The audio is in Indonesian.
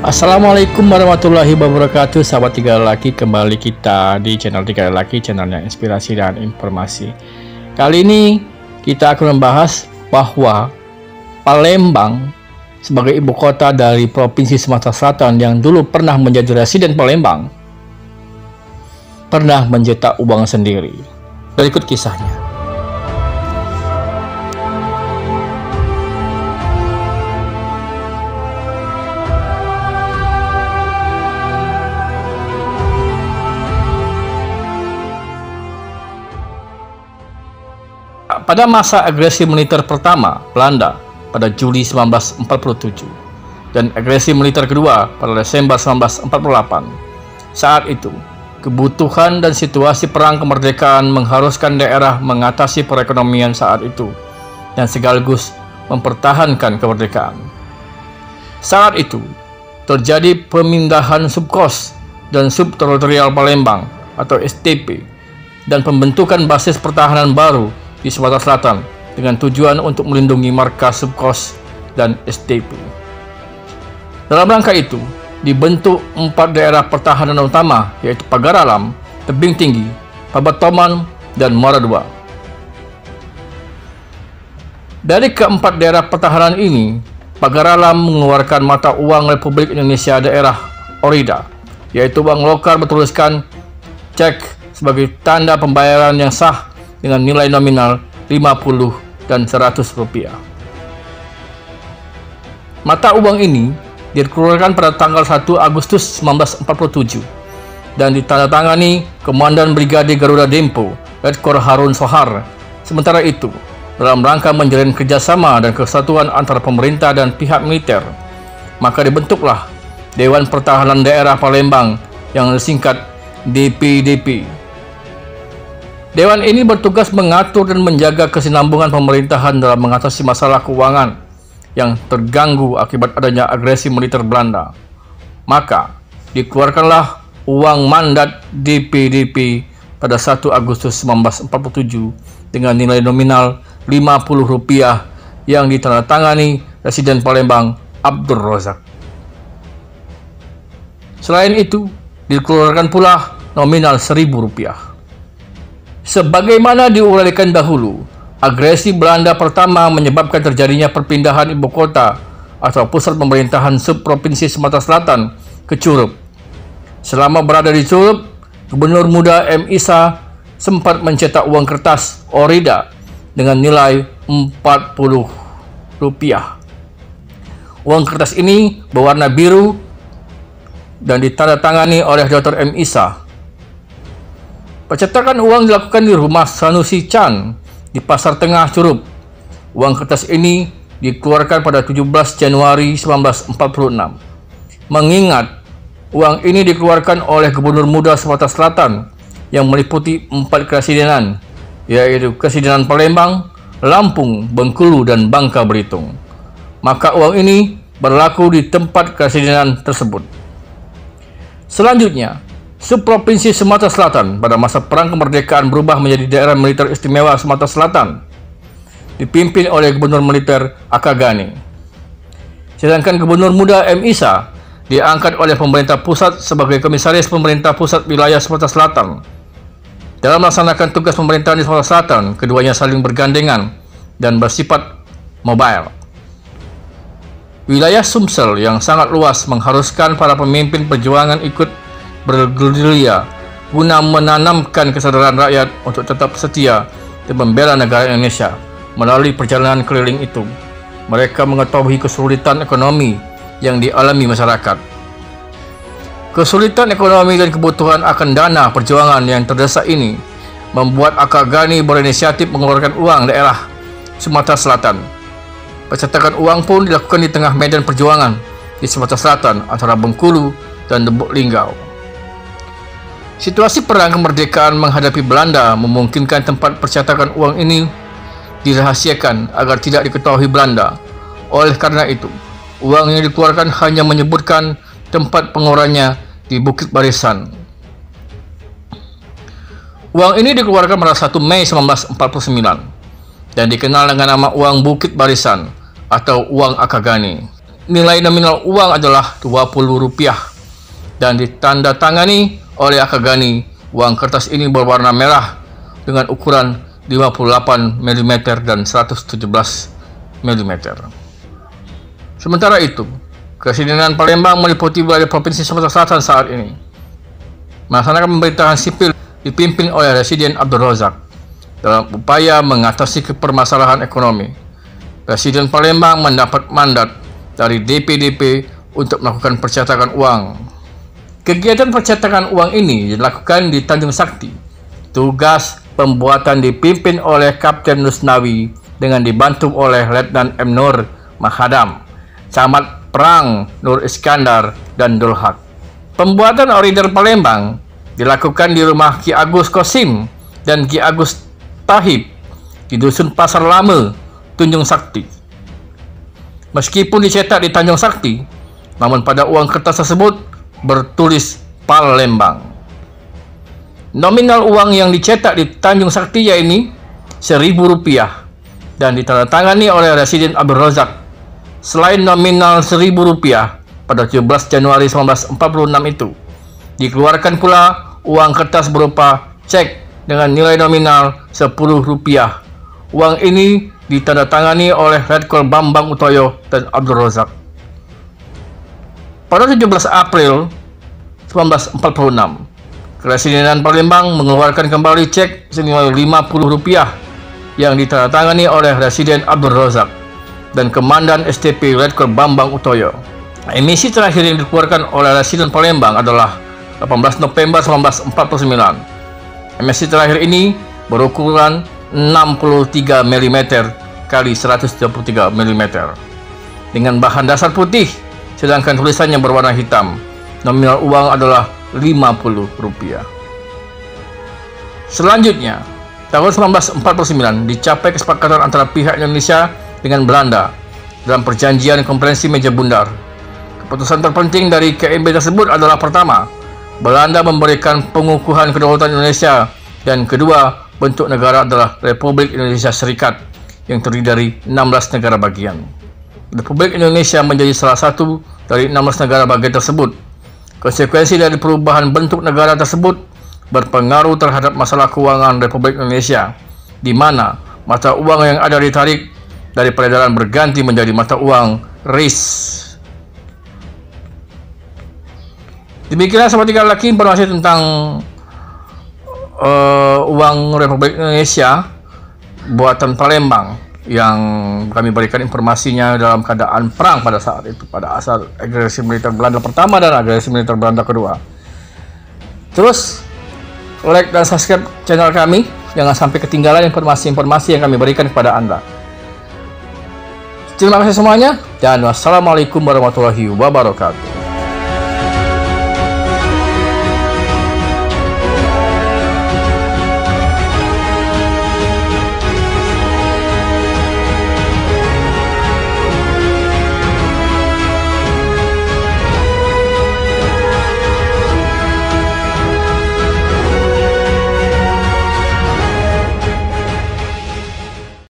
Assalamualaikum warahmatullahi wabarakatuh, sahabat Tiga Lelaki. Kembali kita di channel Tiga Lelaki, channelnya inspirasi dan informasi. Kali ini kita akan membahas bahwa Palembang sebagai ibu kota dari Provinsi Sumatera Selatan yang dulu pernah menjadi residen Palembang pernah mencetak uang sendiri. Berikut kisahnya. Pada masa agresi militer pertama Belanda pada Juli 1947 dan agresi militer kedua pada Desember 1948, saat itu kebutuhan dan situasi perang kemerdekaan mengharuskan daerah mengatasi perekonomian saat itu dan sekaligus mempertahankan kemerdekaan. Saat itu terjadi pemindahan subkos dan subteritorial Palembang atau STP dan pembentukan basis pertahanan baru di Sumatera Selatan dengan tujuan untuk melindungi markas subkos dan STP. Dalam rangka itu, dibentuk 4 daerah pertahanan utama, yaitu Pagar Alam, Tebing Tinggi, Pabatoman, dan Muara II. Dari keempat daerah pertahanan ini, Pagar Alam mengeluarkan mata uang Republik Indonesia daerah Orida, yaitu uang lokal bertuliskan cek sebagai tanda pembayaran yang sah dengan nilai nominal 50 dan 100 rupiah. Mata uang ini dikeluarkan pada tanggal 1 Agustus 1947 dan ditandatangani Komandan Brigade Garuda Dempo, Letkol Harun Sohar. Sementara itu, dalam rangka menjalin kerjasama dan kesatuan antara pemerintah dan pihak militer, maka dibentuklah Dewan Pertahanan Daerah Palembang yang disingkat DPDP. Dewan ini bertugas mengatur dan menjaga kesinambungan pemerintahan dalam mengatasi masalah keuangan yang terganggu akibat adanya agresi militer Belanda. Maka, dikeluarkanlah uang mandat DPDP pada 1 Agustus 1947 dengan nilai nominal 50 rupiah yang ditandatangani Residen Palembang Abdul Razak. Selain itu, dikeluarkan pula nominal 1.000 rupiah. Sebagaimana diuraikan dahulu, agresi Belanda pertama menyebabkan terjadinya perpindahan ibu kota atau pusat pemerintahan subprovinsi Sumatera Selatan ke Curup. Selama berada di Curup, Gubernur Muda M. Isa sempat mencetak uang kertas Orida dengan nilai 40 rupiah. Uang kertas ini berwarna biru dan ditandatangani oleh Dr. M. Isa. Percetakan uang dilakukan di rumah Sanusi Chan di Pasar Tengah Curup. Uang kertas ini dikeluarkan pada 17 Januari 1946. Mengingat uang ini dikeluarkan oleh Gubernur Muda Sumatera Selatan yang meliputi 4 keresidenan, yaitu Keresidenan Palembang, Lampung, Bengkulu, dan Bangka Belitung. Maka uang ini berlaku di tempat keresidenan tersebut. Selanjutnya, Subprovinsi Sumatera Selatan pada masa Perang Kemerdekaan berubah menjadi Daerah Militer Istimewa Sumatera Selatan, dipimpin oleh Gubernur Militer Akagani. Sedangkan Gubernur Muda M. Isa diangkat oleh pemerintah pusat sebagai Komisaris Pemerintah Pusat Wilayah Sumatera Selatan. Dalam melaksanakan tugas pemerintahan di Sumatera Selatan, keduanya saling bergandengan dan bersifat mobile. Wilayah Sumsel yang sangat luas mengharuskan para pemimpin perjuangan ikut bergerilya guna menanamkan kesadaran rakyat untuk tetap setia dan membela negara Indonesia. Melalui perjalanan keliling itu, mereka mengetahui kesulitan ekonomi yang dialami masyarakat. Kesulitan ekonomi dan kebutuhan akan dana perjuangan yang terdesak ini membuat Akagani berinisiatif mengeluarkan uang daerah Sumatera Selatan. Percetakan uang pun dilakukan di tengah medan perjuangan di Sumatera Selatan antara Bengkulu dan Lubuk Linggau. Situasi perang kemerdekaan menghadapi Belanda memungkinkan tempat percetakan uang ini dirahasiakan agar tidak diketahui Belanda. Oleh karena itu, uang yang dikeluarkan hanya menyebutkan tempat pengeluarannya di Bukit Barisan. Uang ini dikeluarkan pada 1 Mei 1949 dan dikenal dengan nama uang Bukit Barisan atau uang Akagani. nilai nominal uang adalah Rp20 dan ditandatangani oleh Akagani. Uang kertas ini berwarna merah dengan ukuran 58 mm dan 117 mm. Sementara itu, Kepresidenan Palembang meliputi wilayah Provinsi Sumatera Selatan saat ini melaksanakan pemerintahan sipil dipimpin oleh Presiden Abdul Razak dalam upaya mengatasi permasalahan ekonomi. Presiden Palembang mendapat mandat dari DPDP untuk melakukan percetakan uang. Kegiatan percetakan uang ini dilakukan di Tanjung Sakti. Tugas pembuatan dipimpin oleh Kapten Nusnawi dengan dibantu oleh Letnan M. Nur Mahadam, Camat Perang Nur Iskandar, dan Dulhak. Pembuatan original Palembang dilakukan di rumah Ki Agus Kosim dan Ki Agus Tahib di Dusun Pasar Lama, Tanjung Sakti. Meskipun dicetak di Tanjung Sakti, namun pada uang kertas tersebut bertulis Palembang. Nominal uang yang dicetak di Tanjung Sakti yaitu Rp1.000 dan ditandatangani oleh Presiden Abdul Razak. Selain nominal Rp1.000 pada 17 Januari 1946 itu, dikeluarkan pula uang kertas berupa cek dengan nilai nominal Rp10. Uang ini ditandatangani oleh Letkol Bambang Utoyo dan Abdul Razak. Pada 17 April 1946, Kepresidenan Palembang mengeluarkan kembali cek senilai Rp50 yang ditandatangani oleh Presiden Abdul Razak dan Komandan STP Letkol Bambang Utoyo. Emisi terakhir yang dikeluarkan oleh Presiden Palembang adalah 18 November 1949. Emisi terakhir ini berukuran 63 mm kali 133 mm dengan bahan dasar putih, sedangkan tulisannya berwarna hitam. Nominal uang adalah Rp50. Selanjutnya, tahun 1949 dicapai kesepakatan antara pihak Indonesia dengan Belanda dalam perjanjian konferensi Meja Bundar. Keputusan terpenting dari KMB tersebut adalah pertama, Belanda memberikan pengukuhan kedaulatan Indonesia, dan kedua, bentuk negara adalah Republik Indonesia Serikat yang terdiri dari 16 negara bagian. Republik Indonesia menjadi salah satu dari 16 negara bagian tersebut. Konsekuensi dari perubahan bentuk negara tersebut berpengaruh terhadap masalah keuangan Republik Indonesia, di mana mata uang yang ada ditarik dari peredaran berganti menjadi mata uang RIS. Demikianlah seperti lagi informasi tentang uang Republik Indonesia buatan Palembang yang kami berikan informasinya dalam keadaan perang pada saat itu, pada asal agresi militer Belanda pertama dan agresi militer Belanda kedua. Terus like dan subscribe channel kami, jangan sampai ketinggalan informasi-informasi yang kami berikan kepada Anda. Terima kasih semuanya, dan wassalamualaikum warahmatullahi wabarakatuh.